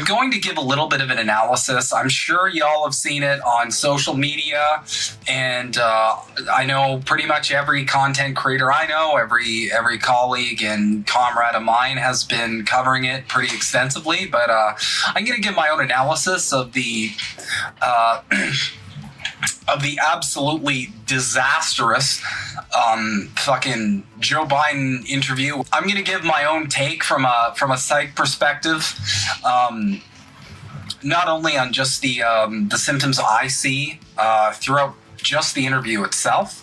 I'm going to give a little bit of an analysis. I'm sure y'all have seen it on social media, and I know pretty much every content creator I know, every colleague and comrade of mine has been covering it pretty extensively, but I'm going to give my own analysis of the absolutely disastrous fucking Joe Biden interview. I'm going to give my own take from a psych perspective, not only on just the symptoms I see throughout just the interview itself,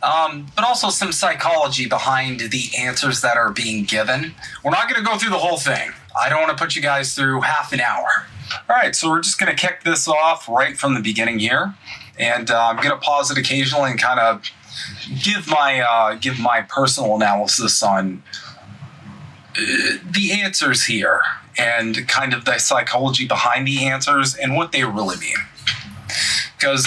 but also some psychology behind the answers that are being given. We're not going to go through the whole thing. I don't want to put you guys through half an hour. All right, so we're just going to kick this off right from the beginning here. And I'm going to pause it occasionally and kind of give my personal analysis on the answers here and kind of the psychology behind the answers and what they really mean. Because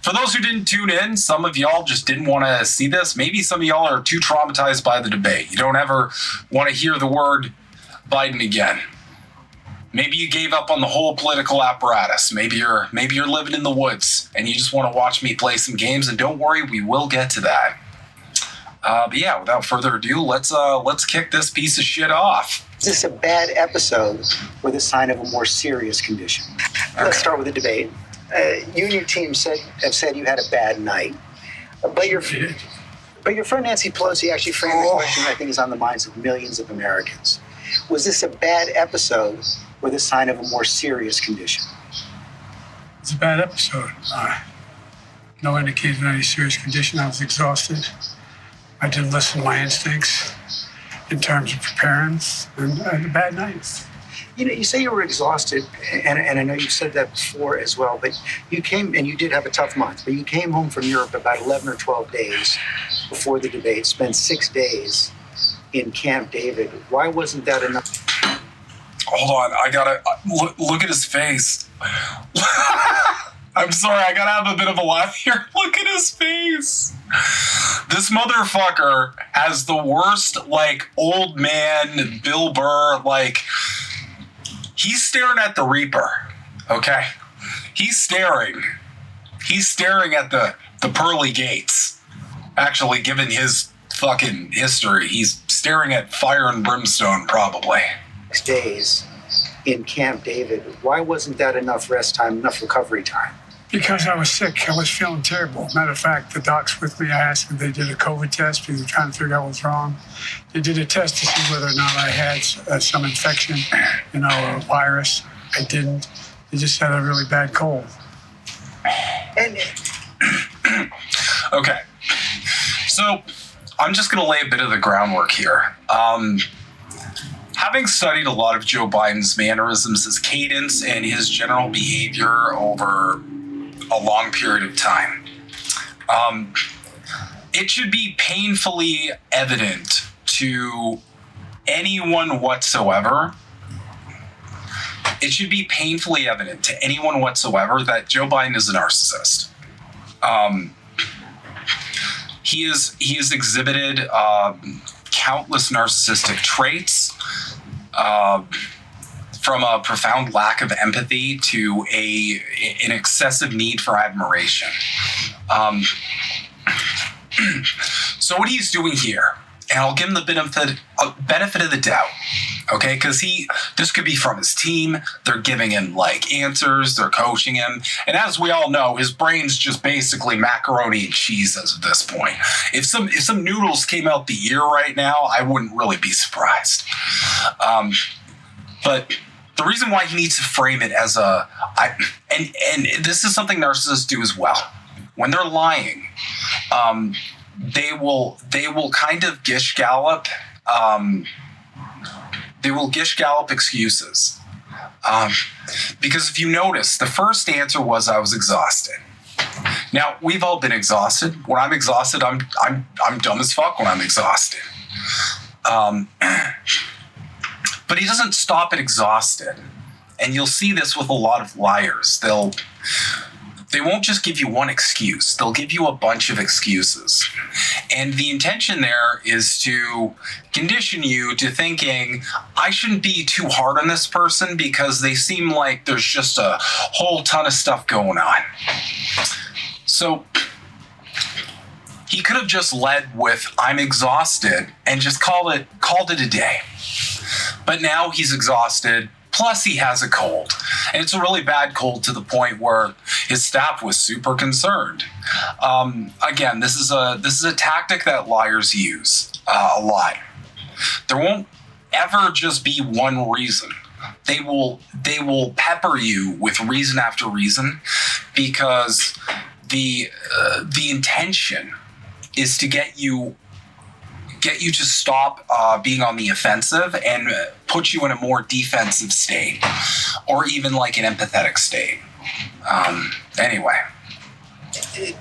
for those who didn't tune in, some of y'all just didn't want to see this. Maybe some of y'all are too traumatized by the debate. You don't ever want to hear the word Biden again. Maybe you gave up on the whole political apparatus. Maybe you're living in the woods and you just want to watch me play some games. And don't worry, we will get to that. But yeah, without further ado, let's kick this piece of shit off. Is this a bad episode or the sign of a more serious condition? Okay. Let's start with the debate. You and your team have said you had a bad night, but your friend Nancy Pelosi actually framed the question I think is on the minds of millions of Americans. Was this a bad episode or the sign of a more serious condition? It's a bad episode. No indication of any serious condition. I was exhausted. I didn't listen to my instincts in terms of preparing, and I had a bad night. You know, you say you were exhausted, and I know you've said that before as well, but you came, and you did have a tough month, but you came home from Europe about 11 or 12 days before the debate, spent 6 days in Camp David. Why wasn't that enough? Hold on, I gotta look at his face. I'm sorry, I gotta have a bit of a laugh here. Look at his face. This motherfucker has the worst, old man Bill Burr, he's staring at the Reaper, okay? He's staring at the pearly gates. Actually, given his fucking history, he's staring at fire and brimstone, probably. 6 days in Camp David. Why wasn't that enough rest time, enough recovery time? Because I was sick. I was feeling terrible. Matter of fact, the docs with me, I asked them, they did a COVID test because they're trying to figure out what's wrong. They did a test to see whether or not I had some infection, a virus. I didn't. They just had a really bad cold. And okay. So I'm just going to lay a bit of the groundwork here. Having studied a lot of Joe Biden's mannerisms, his cadence, and his general behavior over a long period of time, it should be painfully evident to anyone whatsoever. It should be painfully evident to anyone whatsoever that Joe Biden is a narcissist. He has exhibited countless narcissistic traits, from a profound lack of empathy to an excessive need for admiration. So what he's doing here, and I'll give him the benefit of the doubt, okay? Because this could be from his team. They're giving him answers. They're coaching him. And as we all know, his brain's just basically macaroni and cheese as of this point. If some noodles came out the ear right now, I wouldn't really be surprised. But the reason why he needs to frame it as and this is something narcissists do as well. When they're lying, they will kind of gish gallop. They will gish gallop excuses. Because if you notice, the first answer was I was exhausted. Now, we've all been exhausted. When I'm exhausted, I'm dumb as fuck when I'm exhausted. But he doesn't stop at exhausted. And you'll see this with a lot of liars. They'll they won't just give you one excuse. They'll give you a bunch of excuses. And the intention there is to condition you to thinking, I shouldn't be too hard on this person because they seem like there's just a whole ton of stuff going on. So he could have just led with, I'm exhausted, and just called it a day. But now he's exhausted, plus he has a cold. And it's a really bad cold to the point where his staff was super concerned. Again, this is a tactic that liars use a lot. There won't ever just be one reason. They will pepper you with reason after reason, because the intention is to get you to stop being on the offensive and put you in a more defensive state, or even like an empathetic state. Anyway.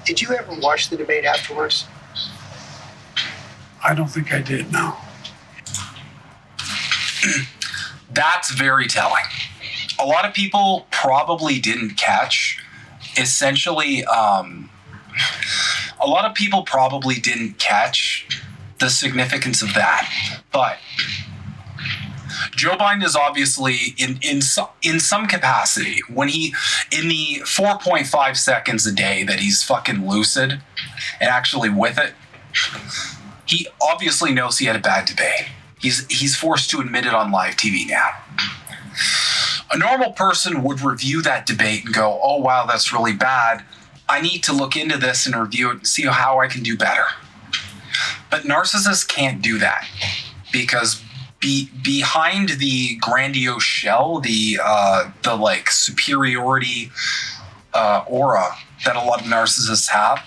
Did you ever watch the debate afterwards? I don't think I did, no. That's very telling. A lot of people probably didn't catch, essentially, a lot of people probably didn't catch the significance of that. But Joe Biden is obviously in some capacity, when he, in the 4.5 seconds a day that he's fucking lucid and actually with it, he obviously knows he had a bad debate. He's forced to admit it on live TV now. A normal person would review that debate and go, oh wow, that's really bad. I need to look into this and review it and see how I can do better. But narcissists can't do that, because behind the grandiose shell, the like superiority aura that a lot of narcissists have,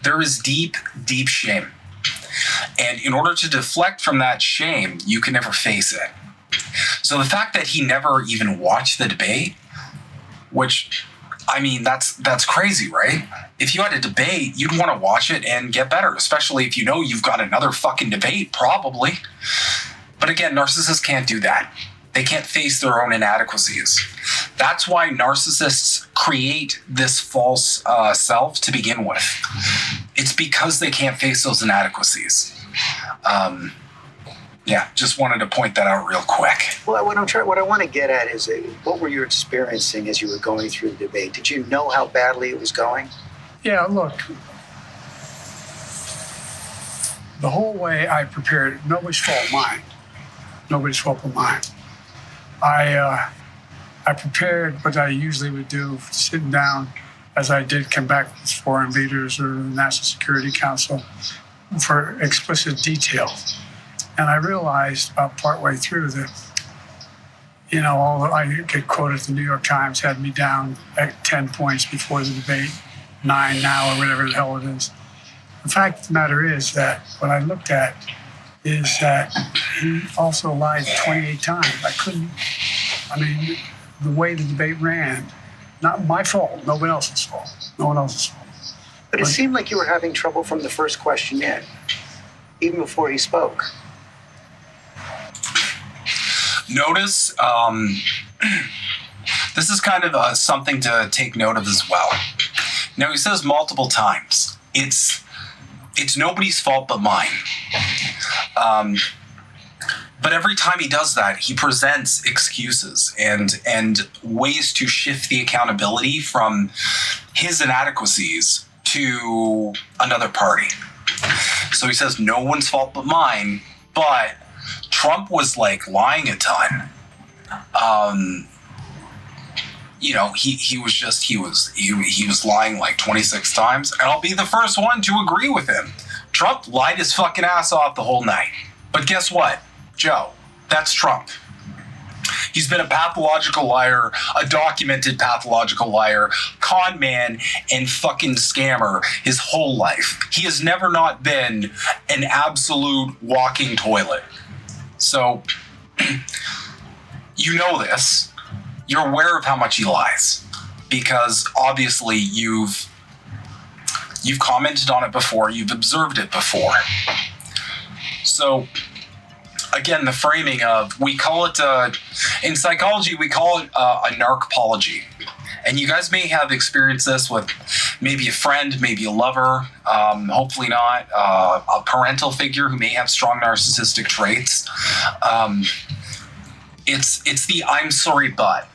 there is deep, deep shame. And in order to deflect from that shame, you can never face it. So the fact that he never even watched the debate, which, I mean, that's crazy, right? If you had a debate, you'd want to watch it and get better, especially if you know you've got another fucking debate, probably. But again, narcissists can't do that. They can't face their own inadequacies. That's why narcissists create this false self to begin with. It's because they can't face those inadequacies. Yeah, just wanted to point that out real quick. Well, what I want to get at is, what were you experiencing as you were going through the debate? Did you know how badly it was going? Yeah, look, the whole way I prepared, nobody's fault mine. Nobody's fault but mine. I prepared what I usually would do, sitting down, as I did come back with foreign leaders or the National Security Council, for explicit detail. And I realized about partway through that, you know, I get quoted, the New York Times had me down at 10 points before the debate, 9 now, or whatever the hell it is. The fact of the matter is that what I looked at is that he also lied 28 times. The way the debate ran, not my fault, nobody else's fault. No one else's fault. But it seemed like you were having trouble from the first question in, even before he spoke. Notice, this is kind of something to take note of as well. Now, he says multiple times, it's nobody's fault but mine. But every time he does that, he presents excuses and ways to shift the accountability from his inadequacies to another party. So he says, no one's fault but mine, but Trump was like lying a ton. You know, he was lying like 26 times, and I'll be the first one to agree with him. Trump lied his fucking ass off the whole night. But guess what, Joe? That's Trump. He's been a pathological liar, a documented pathological liar, con man, and fucking scammer his whole life. He has never not been an absolute walking toilet. So, you know this. You're aware of how much he lies, because obviously you've commented on it before, you've observed it before. So, again, the framing of, we call it, in psychology, we call it a narcology. And you guys may have experienced this with maybe a friend, maybe a lover, hopefully not, a parental figure who may have strong narcissistic traits. It's the "I'm sorry, but."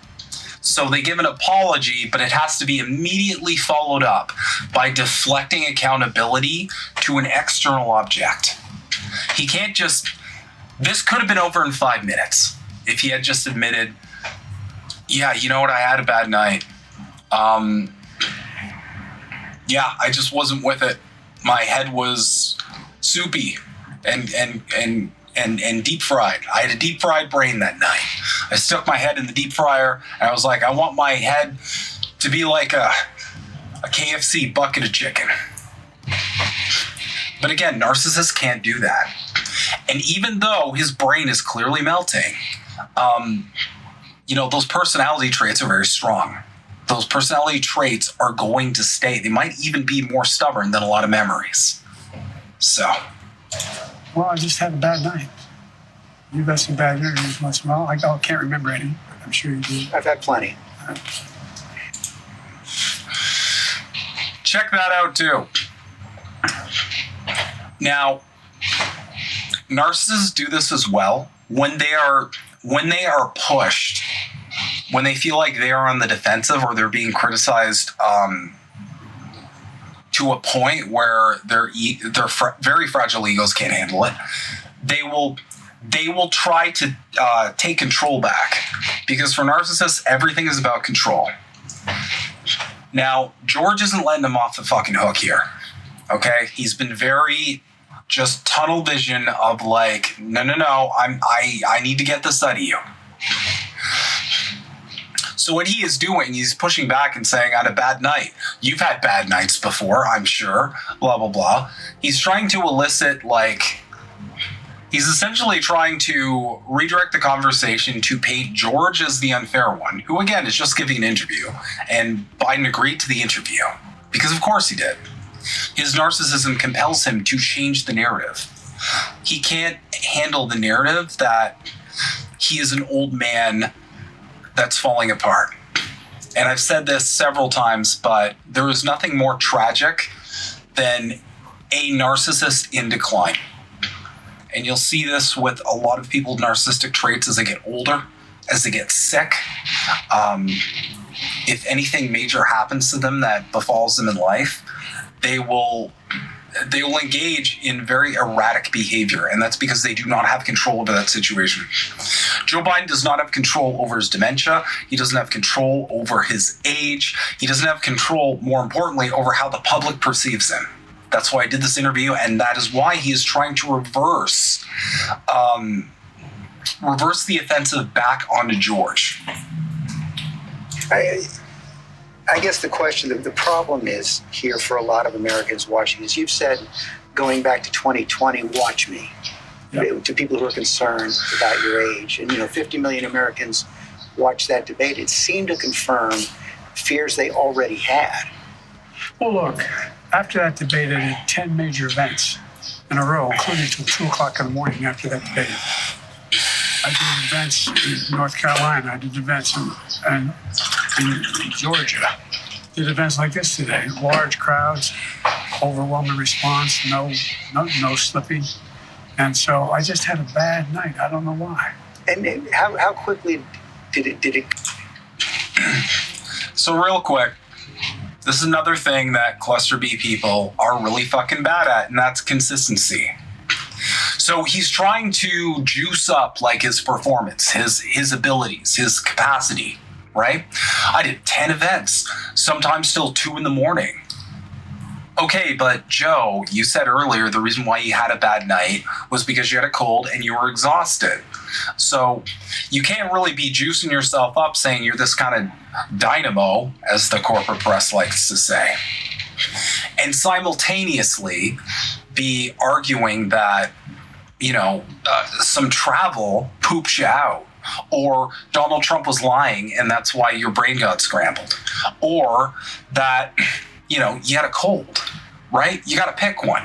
So they give an apology, but it has to be immediately followed up by deflecting accountability to an external object. He can't just, this could have been over in 5 minutes if he had just admitted, yeah, you know what, I had a bad night. Yeah, I just wasn't with it. My head was soupy and deep fried. I had a deep fried brain that night. I stuck my head in the deep fryer and I was like, I want my head to be like a KFC bucket of chicken. But again, narcissists can't do that. And even though his brain is clearly melting, those personality traits are very strong. Those personality traits are going to stay. They might even be more stubborn than a lot of memories. So. Well, I just had a bad night. You've had some bad memories once in a while. I can't remember any, but I'm sure you do. I've had plenty. Check that out too. Now, narcissists do this as well when they are pushed, when they feel like they are on the defensive or they're being criticized to a point where their very fragile egos can't handle it. They will try to take control back, because for narcissists, everything is about control. Now, George isn't letting him off the fucking hook here. Okay, he's been very just tunnel vision of like, no, I need to get this out of you. So what he is doing, he's pushing back and saying, I had a bad night. You've had bad nights before, I'm sure, blah, blah, blah. He's trying to elicit, he's essentially trying to redirect the conversation to paint George as the unfair one, who again is just giving an interview. And Biden agreed to the interview, because of course he did. His narcissism compels him to change the narrative. He can't handle the narrative that he is an old man that's falling apart. And I've said this several times, but there is nothing more tragic than a narcissist in decline. And you'll see this with a lot of people with narcissistic traits as they get older, as they get sick. If anything major happens to them that befalls them in life, they will engage in very erratic behavior, and that's because they do not have control over that situation. Joe Biden does not have control over his dementia. He doesn't have control over his age. He doesn't have control, more importantly, over how the public perceives him. That's why I did this interview, and that is why he is trying to reverse the offensive back onto George. I guess the question, the problem is here for a lot of Americans watching, as you've said, going back to 2020, watch me. Yep. To people who are concerned about your age. And, 50 million Americans watched that debate. It seemed to confirm fears they already had. Well, look, after that debate, I did 10 major events in a row, including till 2 o'clock in the morning after that debate. I did events in North Carolina. I did events in Georgia. Did events like this today. Large crowds, overwhelming response, no slipping. And so I just had a bad night. I don't know why. And how quickly did it? So real quick, this is another thing that cluster B people are really fucking bad at, and that's consistency. So he's trying to juice up his performance, his abilities, his capacity, right? I did 10 events, sometimes till 2 a.m. Okay, but Joe, you said earlier the reason why you had a bad night was because you had a cold and you were exhausted. So you can't really be juicing yourself up saying you're this kind of dynamo, as the corporate press likes to say, and simultaneously be arguing that, some travel poops you out, or Donald Trump was lying and that's why your brain got scrambled, or that, you had a cold, right? You got to pick one.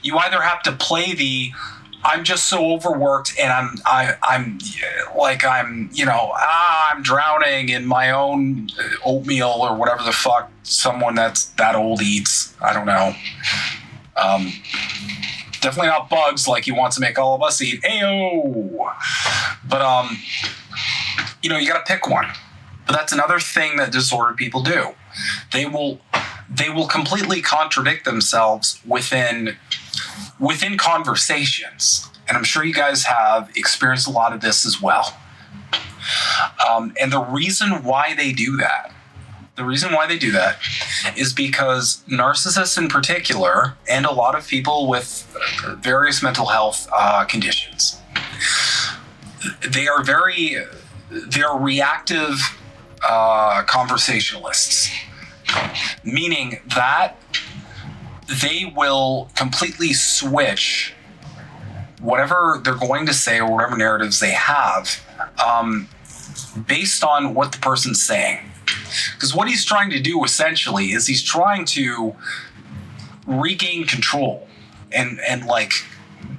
You either have to play the I'm just so overworked, and I'm drowning in my own oatmeal or whatever the fuck someone that's that old eats. I don't know. Definitely not bugs like he wants to make all of us eat. Ayo! But you got to pick one. But that's another thing that disordered people do. They will completely contradict themselves within conversations. And I'm sure you guys have experienced a lot of this as well. And the reason why they do that is because narcissists in particular, and a lot of people with various mental health conditions, they're reactive conversationalists, meaning that they will completely switch whatever they're going to say or whatever narratives they have based on what the person's saying. Because what he's trying to do essentially is he's trying to regain control and like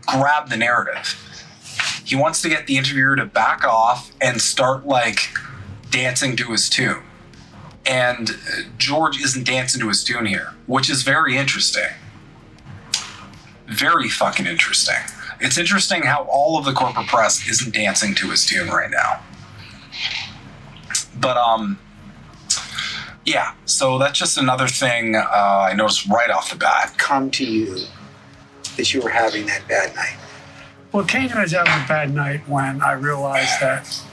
grab the narrative. He wants to get the interviewer to back off and start like dancing to his tune. And George isn't dancing to his tune here, which is very interesting. Very fucking interesting. It's interesting how all of the corporate press isn't dancing to his tune right now. But yeah, so that's just another thing I noticed right off the bat. Come to you that you were having that bad night? Well, it came to me as having a bad night when I realized that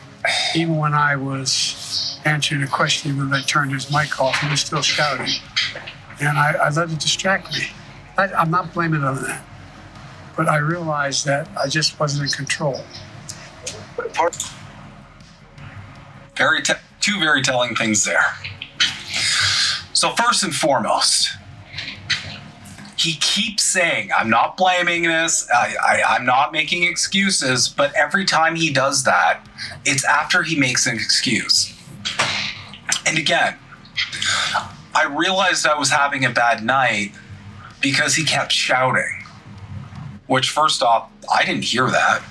even when I was answering a question, when they turned his mic off, he was still shouting. And I let it distract me. I'm not blaming it on that. But I realized that I just wasn't in control. Two very telling things there. So first and foremost, he keeps saying, I'm not blaming this, I'm not making excuses, but every time he does that, it's after he makes an excuse. And again, I realized I was having a bad night because he kept shouting. Which, first off, I didn't hear that.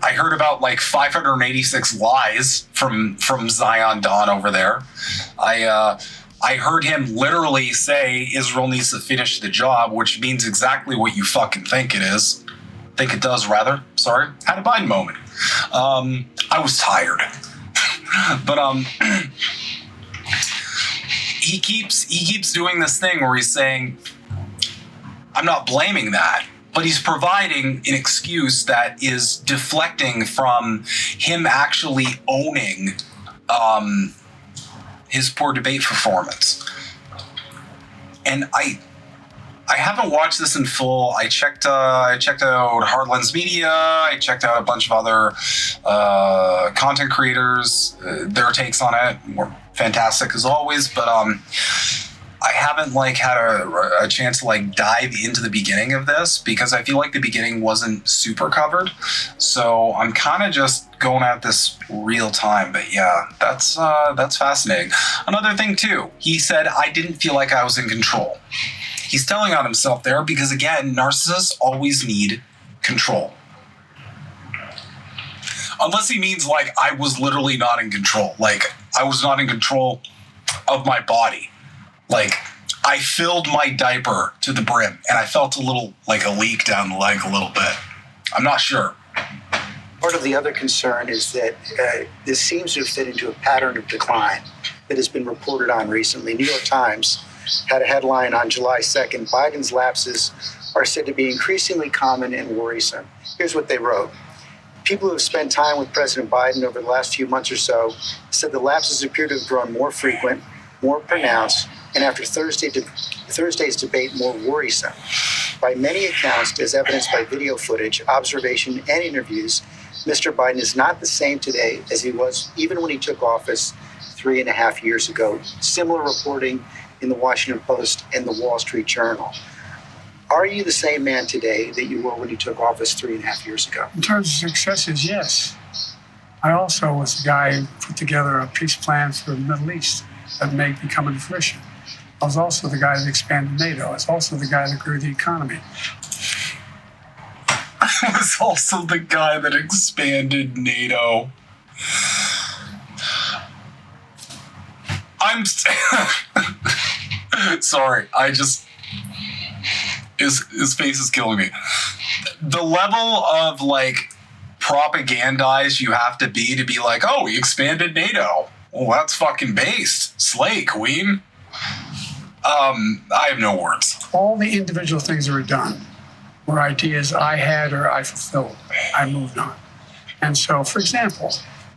I heard about like 586 lies from Zion Dawn over there. I heard him literally say Israel needs to finish the job, which means exactly what you fucking think it is. Think it does, rather. Sorry. Had a Biden moment. I was tired. But he keeps doing this thing where he's saying, I'm not blaming that. But he's providing an excuse that is deflecting from him actually owning his poor debate performance. And I haven't watched this in full. I checked out Hardlens Media. I checked out a bunch of other content creators. Their takes on it were fantastic as always. But I haven't had a chance to dive into the beginning of this because I feel like the beginning wasn't super covered. So I'm kind of just going at this real time. But yeah, that's fascinating. Another thing too, he said, I didn't feel like I was in control. He's telling on himself there because again, narcissists always need control. Unless he means I was literally not in control. I was not in control of my body. I filled my diaper to the brim and I felt a little a leak down the leg a little bit. I'm not sure. Part of the other concern is that this seems to fit into a pattern of decline that has been reported on recently. New York Times had a headline on July 2nd, Biden's lapses are said to be increasingly common and worrisome. Here's what they wrote. People who have spent time with President Biden over the last few months or so said the lapses appear to have grown more frequent, more pronounced, and after Thursday's debate, more worrisome. By many accounts, as evidenced by video footage, observation, and interviews, Mr. Biden is not the same today as he was even when he took office 3.5 years ago. Similar reporting in the Washington Post and the Wall Street Journal. Are you the same man today that you were when you took office 3.5 years ago? In terms of successes, yes. I also was the guy who put together a peace plan for the Middle East that may be coming to fruition. I was also the guy that expanded NATO. I was also the guy that grew the economy. was also the guy that expanded NATO. I'm sorry. His face is killing me. The level of like propagandized you have to be like, oh, he expanded NATO. Well, that's fucking based. Slay, queen. I have no words. All the individual things that were done were ideas I had or I fulfilled. I moved on. And so, for example,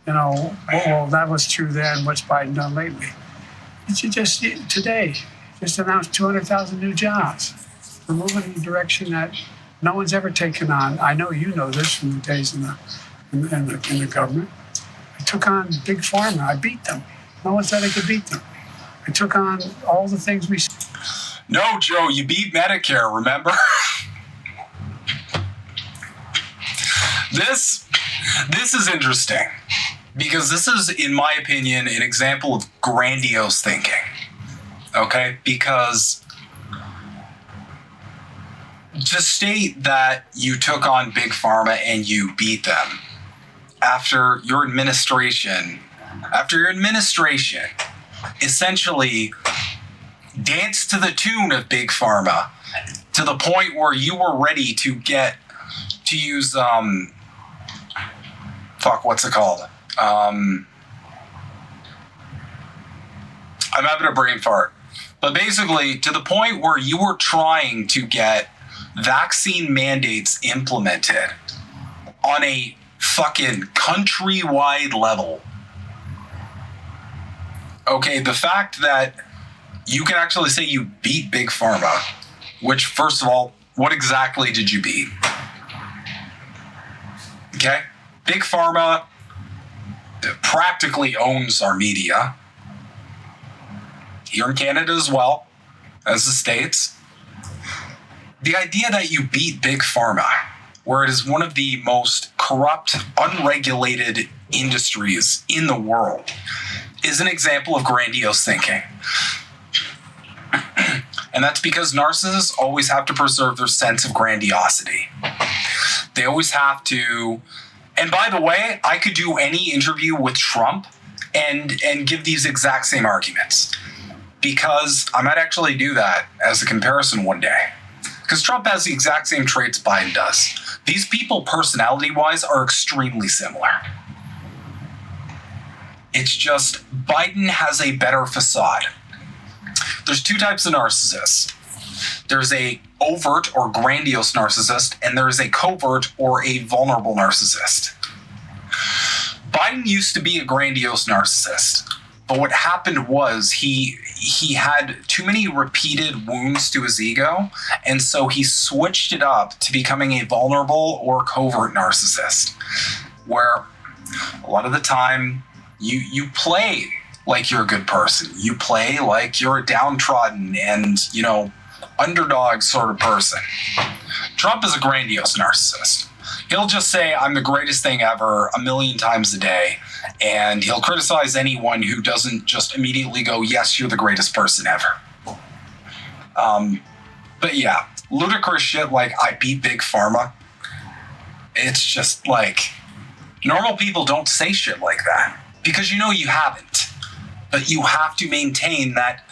well, that was true then. What's Biden done lately? Today, just announced 200,000 new jobs. We're moving in a direction that no one's ever taken on. I know you know this from the days in the government. I took on Big Pharma. I beat them. No one said I could beat them. I took on all the things we... No, Joe, you beat Medicare, remember? This is interesting because this is, in my opinion, an example of grandiose thinking. Okay? Because to state that you took on Big Pharma and you beat them after your administration essentially danced to the tune of Big Pharma to the point where you were ready to use what's it called? I'm having a brain fart. But basically, to the point where you were trying to get vaccine mandates implemented on a fucking countrywide level. Okay, the fact that you can actually say you beat Big Pharma, which, first of all, what exactly did you beat? Okay? Big Pharma practically owns our media. Here in Canada as well, as the States. The idea that you beat Big Pharma, where it is one of the most corrupt, unregulated industries in the world, is an example of grandiose thinking. And that's because narcissists always have to preserve their sense of grandiosity. They always have to... And by the way, I could do any interview with Trump and give these exact same arguments. Because I might actually do that as a comparison one day. Because Trump has the exact same traits Biden does. These people, personality-wise, are extremely similar. It's just Biden has a better facade. There's two types of narcissists. There's a overt or grandiose narcissist, and there is a covert or a vulnerable narcissist. Biden used to be a grandiose narcissist, but what happened was he had too many repeated wounds to his ego, and so he switched it up to becoming a vulnerable or covert narcissist, where a lot of the time you play like you're a good person. You play like you're a downtrodden and, underdog sort of person. Trump is a grandiose narcissist. He'll just say, I'm the greatest thing ever 1,000,000 times a day. And he'll criticize anyone who doesn't just immediately go, yes, you're the greatest person ever. But yeah, ludicrous shit like I beat Big Pharma. It's just like, normal people don't say shit like that because you haven't. But you have to maintain that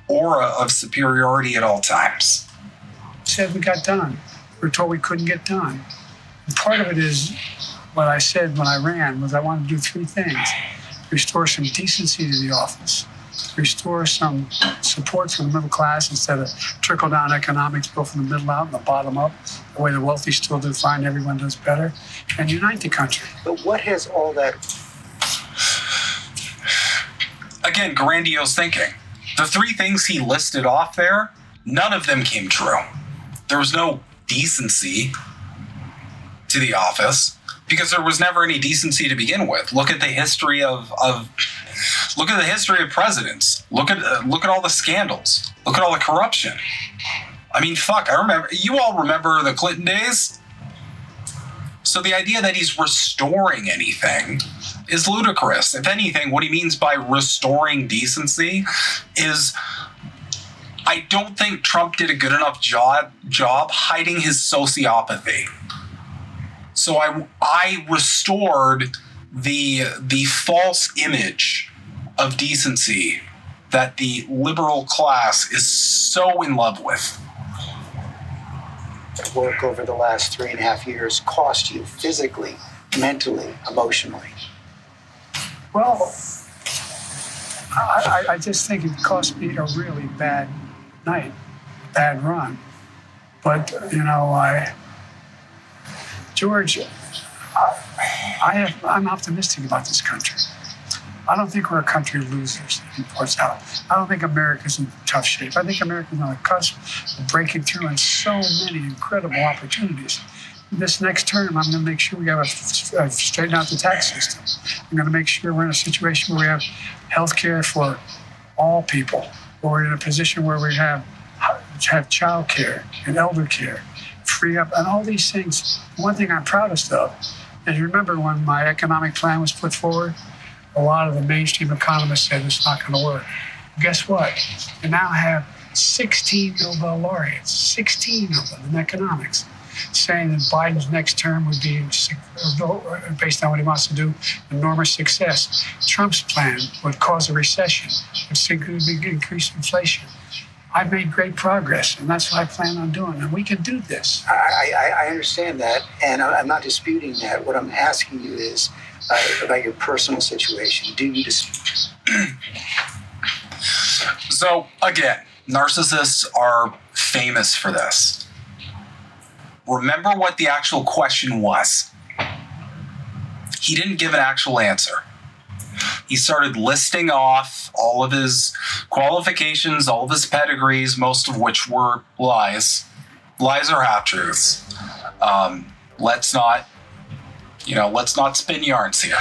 aura of superiority at all times. Said we got done. We were told we couldn't get done. And part of it is what I said when I ran was I wanted to do three things. Restore some decency to the office. Restore some support for the middle class instead of trickle-down economics, go from the middle out and the bottom up, the way the wealthy still do fine, everyone does better, and unite the country. But what has all that... Again, grandiose thinking. The three things he listed off there, none of them came true. There was no decency to the office because there was never any decency to begin with. Look at the history of presidents. Look at all the scandals. Look at all the corruption. I mean, fuck, you all remember the Clinton days? So the idea that he's restoring anything is ludicrous. If anything, what he means by restoring decency is I don't think Trump did a good enough job hiding his sociopathy. So I restored the false image of decency that the liberal class is so in love with. Work over the last 3.5 years cost you physically, mentally, emotionally? Well, I just think it cost me a really bad night, bad run. But, George, I'm optimistic about this country. I don't think we're a country of losers. I don't think America's in tough shape. I think America's on the cusp of breaking through in so many incredible opportunities. This next term, I'm going to make sure we have straighten out the tax system. I'm going to make sure we're in a situation where we have health care for all people, where we're in a position where we have child care and elder care, free up, and all these things. One thing I'm proudest of is, remember when my economic plan was put forward, a lot of the mainstream economists said it's not going to work. Guess what? We now have 16 Nobel laureates, 16 of them in economics, saying that Biden's next term would be, based on what he wants to do, enormous success. Trump's plan would cause a recession, would significantly increase inflation. I've made great progress, and that's what I plan on doing, and we can do this. I understand that, and I'm not disputing that. What I'm asking you is about your personal situation. Do you dispute? So, again, narcissists are famous for this. Remember what the actual question was. He didn't give an actual answer. He started listing off all of his qualifications, all of his pedigrees, most of which were lies. Lies are half-truths. Let's not spin yarns here.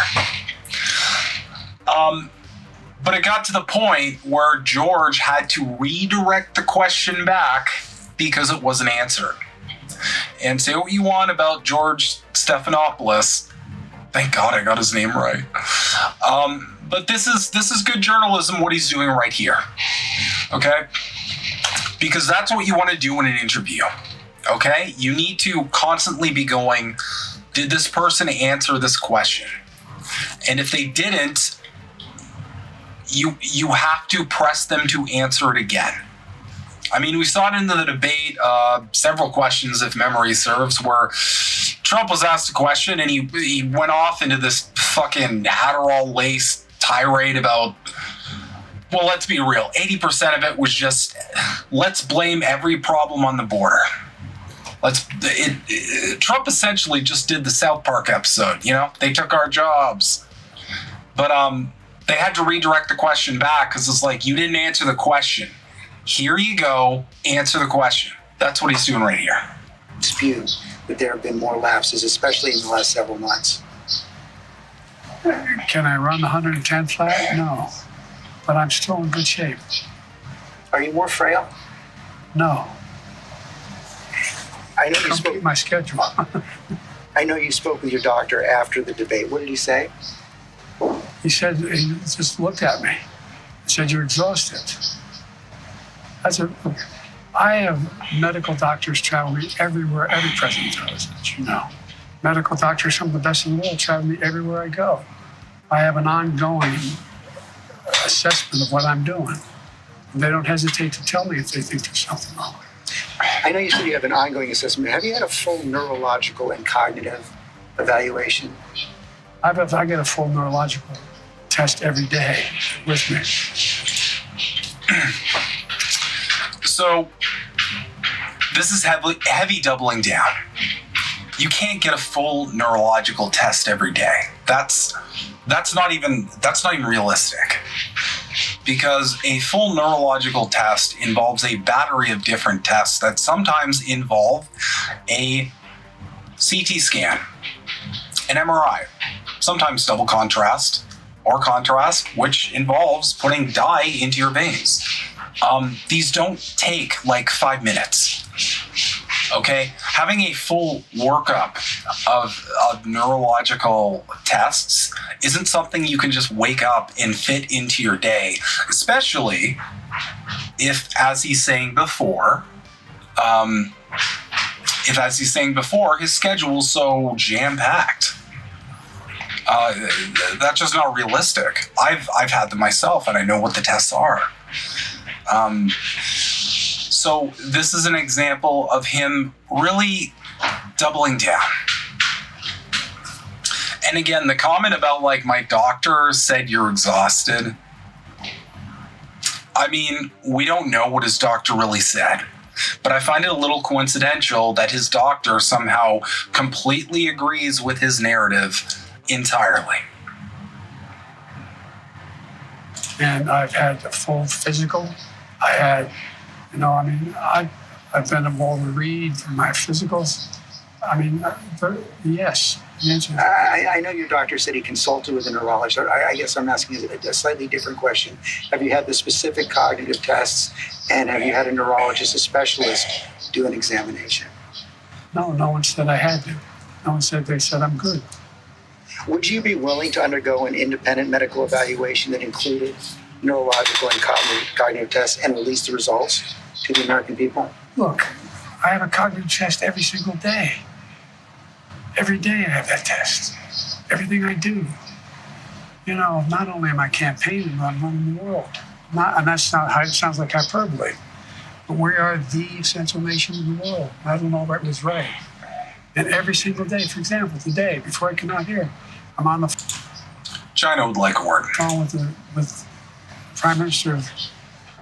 But it got to the point where George had to redirect the question back because it wasn't answered. And say what you want about George Stephanopoulos. Thank God I got his name right. But this is good journalism, what he's doing right here. Okay? Because that's what you want to do in an interview. Okay? You need to constantly be going, did this person answer this question? And if they didn't, you have to press them to answer it again. I mean, we saw it in the debate, several questions, if memory serves, where Trump was asked a question and he went off into this fucking Adderall-laced tirade about, well, let's be real, 80% of it was just, let's blame every problem on the border. Trump essentially just did the South Park episode, they took our jobs. But they had to redirect the question back because it's like, you didn't answer the question. Here you go, answer the question. That's what he's doing right here. Dispute that there have been more lapses, especially in the last several months. Can I run the 110 flat? No. But I'm still in good shape. Are you more frail? No. I know you spoke. Complete my schedule. I know you spoke with your doctor after the debate. What did he say? He just looked at me. He said, "You're exhausted." I have medical doctors travel me everywhere, every president does, as you know. Medical doctors, some of the best in the world, travel me everywhere I go. I have an ongoing assessment of what I'm doing. They don't hesitate to tell me if they think there's something wrong. I know you said you have an ongoing assessment. Have you had a full neurological and cognitive evaluation? I get a full neurological test every day with me. So this is heavy doubling down. You can't get a full neurological test every day. That's not even realistic. Because a full neurological test involves a battery of different tests that sometimes involve a CT scan, an MRI, sometimes double contrast or contrast, which involves putting dye into your veins. These don't take like 5 minutes. Okay, having a full workup of neurological tests isn't something you can just wake up and fit into your day, especially if, as he's saying before, if, as he's saying before, his schedule's so jam-packed. That's just not realistic. I've had them myself, and I know what the tests are. So this is an example of him really doubling down. And again, the comment about like my doctor said you're exhausted. I mean, we don't know what his doctor really said, but I find it a little coincidental that his doctor somehow completely agrees with his narrative entirely. And I've had a full physical. I had, I've been able to read from my physicals. Yes. I know your doctor said he consulted with a neurologist. I guess I'm asking a slightly different question. Have you had the specific cognitive tests, and have you had a neurologist, a specialist, do an examination? No one said I had to. No one said, they said I'm good. Would you be willing to undergo an independent medical evaluation that included neurological and cognitive tests and release the results to the American people? Look, I have a cognitive test every single day. Every day I have that test. Everything I do. Not only am I campaigning, but I'm running the world. And that's not how it sounds like hyperbole. But we are the essential nation in the world. I don't know if that was right. And every single day, for example, today, before I came out here, I'm on the China would like a word. phone with Prime Minister of,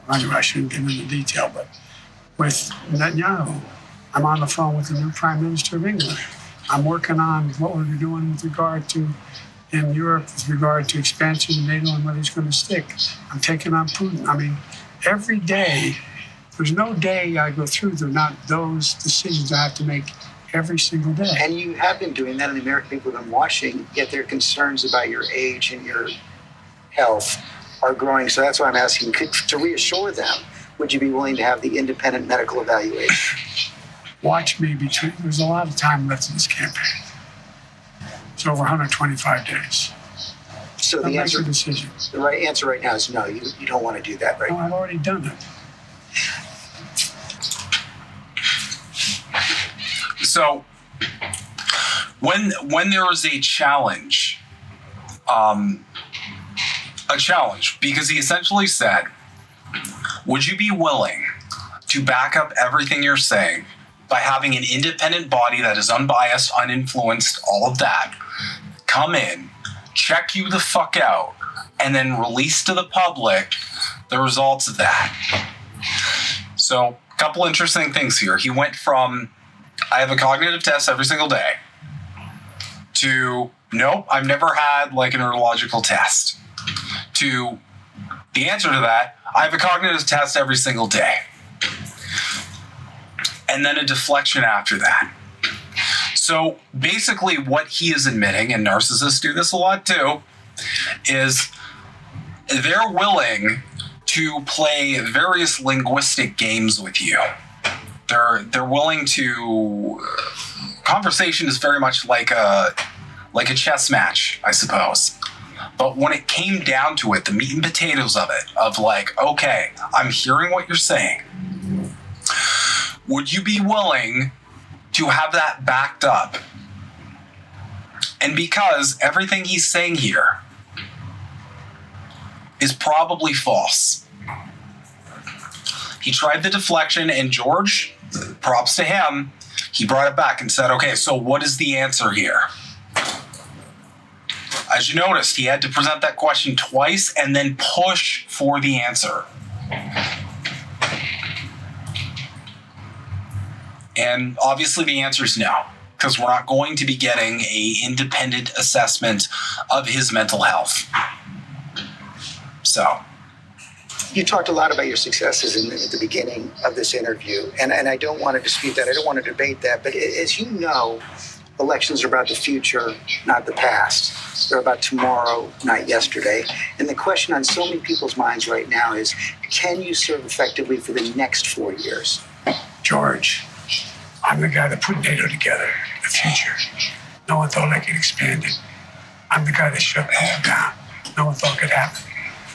I shouldn't get into detail, but with Netanyahu. I'm on the phone with the new Prime Minister of England. I'm working on what we're doing with regard to in Europe, with regard to expansion of NATO and whether it's going to stick. I'm taking on Putin. Every day, there's no day I go through that are not those decisions I have to make every single day. And you have been doing that, and the American people have been watching, yet their concerns about your age and your health are growing. So that's why I'm asking, to reassure them, would you be willing to have the independent medical evaluation? Watch me there's a lot of time left in this campaign. It's over 125 days. So the right answer right now is no, you don't want to do that right now. No, I've already done it. So when there is a challenge, because he essentially said, would you be willing to back up everything you're saying by having an independent body that is unbiased, uninfluenced, all of that, come in, check you the fuck out, and then release to the public the results of that? So a couple interesting things here. He went from, I have a cognitive test every single day, to, nope, I've never had like a neurological test, to the answer to that, I have a cognitive test every single day. And then a deflection after that. So basically what he is admitting, and narcissists do this a lot too, is they're willing to play various linguistic games with you. They're willing to, conversation is very much like a chess match, I suppose. But when it came down to it, the meat and potatoes of it, of like, okay, I'm hearing what you're saying. Would you be willing to have that backed up? And because everything he's saying here is probably false. He tried the deflection, and George, props to him, he brought it back and said, okay, so what is the answer here? As you noticed, he had to present that question twice and then push for the answer. And obviously the answer is no, because we're not going to be getting an independent assessment of his mental health. So. You talked a lot about your successes at the beginning of this interview, and I don't want to dispute that. I don't want to debate that. But as you know, elections are about the future, not the past. They're about tomorrow, not yesterday. And the question on so many people's minds right now is, can you serve effectively for the next 4 years? George, I'm the guy that put NATO together in the future. No one thought I could expand it. I'm the guy that shut it down. No one thought it could happen.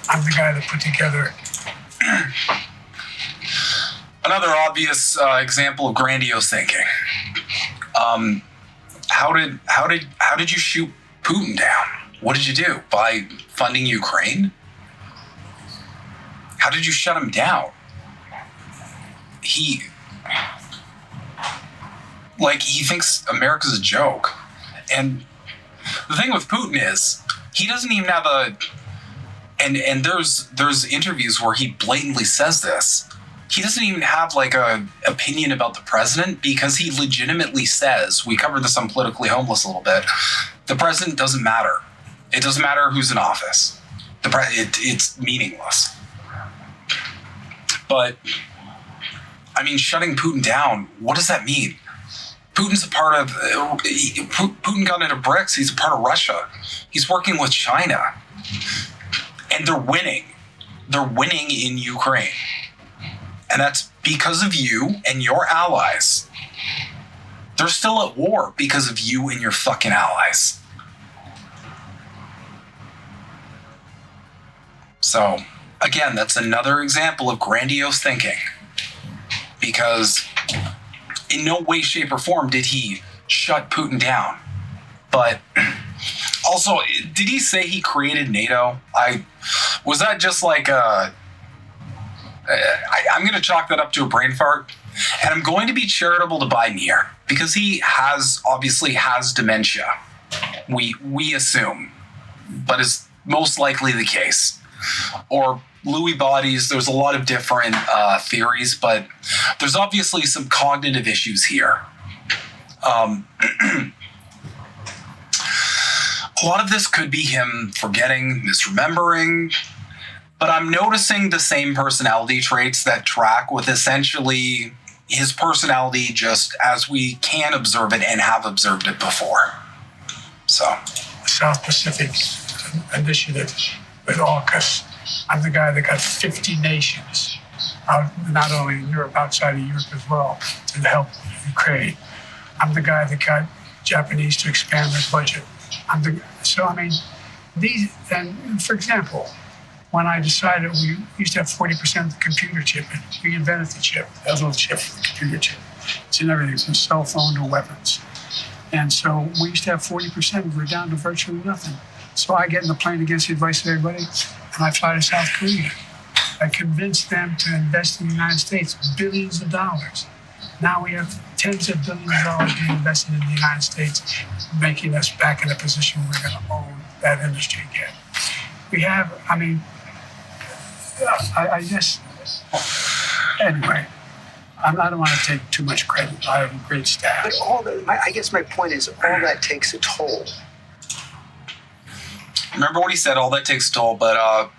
I'm the guy that put together. Another obvious example of grandiose thinking. How did you shoot Putin down? What did you do? By funding Ukraine? How did you shut him down? He thinks America's a joke. And the thing with Putin is he doesn't even have and there's interviews where he blatantly says this. He doesn't even have like a opinion about the president because he legitimately says, we covered this on Politically Homeless a little bit, the president doesn't matter. It doesn't matter who's in office. It's meaningless. But, I mean, shutting Putin down, what does that mean? Putin's a part of, Putin got into BRICS, he's a part of Russia. He's working with China. And they're winning. They're winning in Ukraine. And that's because of you and your allies. They're still at war because of you and your fucking allies. So, again, that's another example of grandiose thinking. Because in no way, shape, or form did he shut Putin down. But also, did he say he created NATO? Was that just like I'm going to chalk that up to a brain fart. And I'm going to be charitable to Biden because he obviously has dementia. We assume, but is most likely the case. Or Lewy bodies, there's a lot of different theories, but there's obviously some cognitive issues here. A lot of this could be him forgetting, misremembering, but I'm noticing the same personality traits that track with essentially his personality just as we can observe it and have observed it before. So. South Pacific Initiative with AUKUS. I'm the guy that got 50 nations, not only in Europe, outside of Europe as well, to help Ukraine. I'm the guy that got Japanese to expand their budget. For example, when I decided we used to have 40% of the computer chip, and we invented the chip, that little chip, the computer chip. It's in everything, from cell phone to weapons. And so we used to have 40%, we're down to virtually nothing. So I get in the plane against the advice of everybody, and I fly to South Korea. I convinced them to invest in the United States billions of dollars. Now we have tens of billions of dollars being invested in the United States, making us back in a position where we're going to own that industry again. We have, I guess, anyway, I don't want to take too much credit. I have a great staff. But I guess my point is, all that takes a toll. Remember what he said, all that takes a toll, but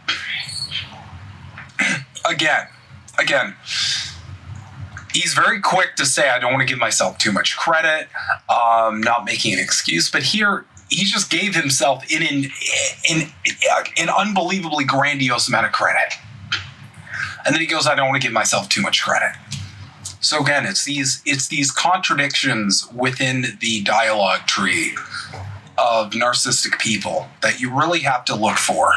again, he's very quick to say, I don't want to give myself too much credit, not making an excuse, but here, he just gave himself an unbelievably grandiose amount of credit. And then he goes, I don't want to give myself too much credit. So again, it's these contradictions within the dialogue tree of narcissistic people that you really have to look for.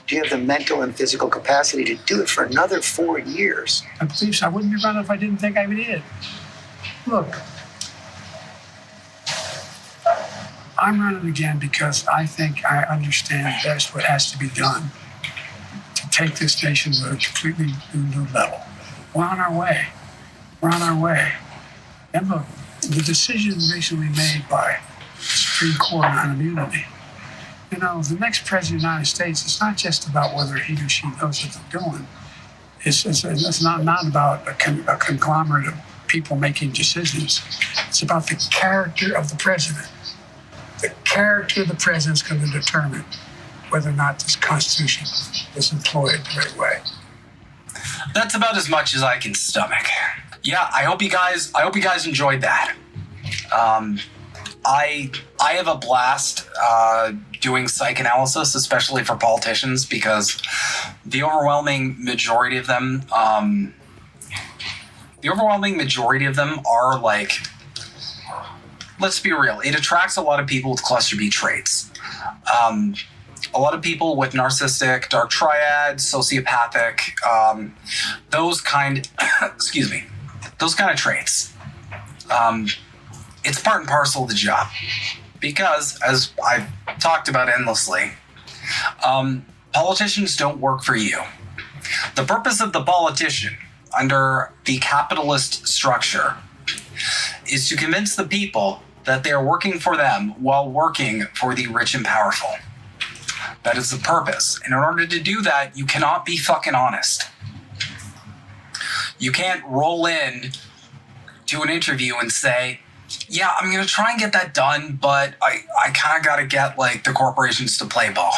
Do you have the mental and physical capacity to do it for another 4 years? I believe so. I wouldn't be running if I didn't think I did. Look, I'm running again because I think I understand best what has to be done to take this nation to a completely new level. We're on our way. And look, the decision recently made by the Supreme Court on immunity, the next president of the United States, it's not just about whether he or she knows what they're doing. It's not about a conglomerate of people making decisions. It's about the character of the president. The character of the president is going to determine whether or not this Constitution is employed the right way. That's about as much as I can stomach. Yeah, I hope you guys enjoyed that. I have a blast doing psychoanalysis, especially for politicians, because the overwhelming majority of them are like, let's be real, it attracts a lot of people with cluster B traits. A lot of people with narcissistic, dark triad, sociopathic, those kind of traits. it's part and parcel of the job. Because, as I've talked about endlessly, politicians don't work for you. The purpose of the politician, under the capitalist structure, is to convince the people that they are working for them while working for the rich and powerful. That is the purpose. And in order to do that, you cannot be fucking honest. You can't roll in to an interview and say, yeah, I'm going to try and get that done, but I kind of got to get like the corporations to play ball.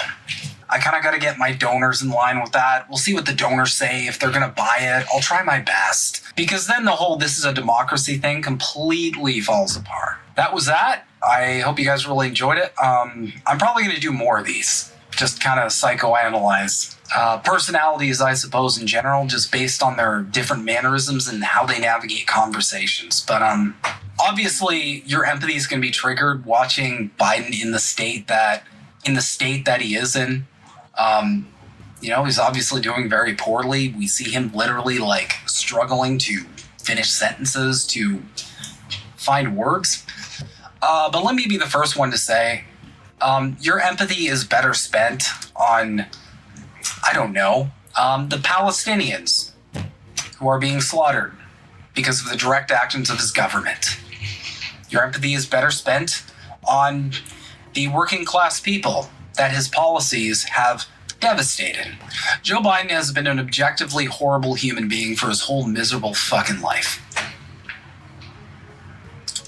I kind of got to get my donors in line with that. We'll see what the donors say. If they're going to buy it, I'll try my best. Because then the whole this is a democracy thing completely falls apart. That was that. I hope you guys really enjoyed it. I'm probably going to do more of these. Just kind of psychoanalyze personalities, I suppose, in general, just based on their different mannerisms and how they navigate conversations. But obviously, your empathy is going to be triggered watching Biden in the state that he is in. He's obviously doing very poorly. We see him literally like struggling to finish sentences, to find words. But let me be the first one to say, your empathy is better spent on, I don't know, the Palestinians who are being slaughtered because of the direct actions of his government. Your empathy is better spent on the working class people that his policies have devastated. Joe Biden has been an objectively horrible human being for his whole miserable fucking life.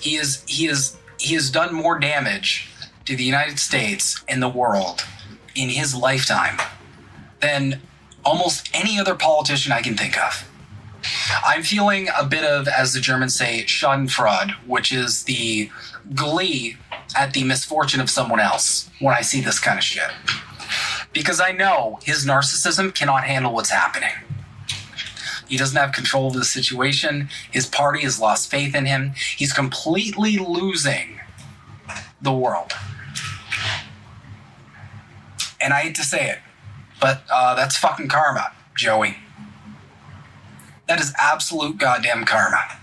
He has done more damage to the United States and the world in his lifetime than almost any other politician I can think of. I'm feeling a bit of, as the Germans say, Schadenfreude, which is the glee at the misfortune of someone else when I see this kind of shit. Because I know his narcissism cannot handle what's happening. He doesn't have control of the situation. His party has lost faith in him. He's completely losing the world. And I hate to say it, but that's fucking karma, Joey. That is absolute goddamn karma.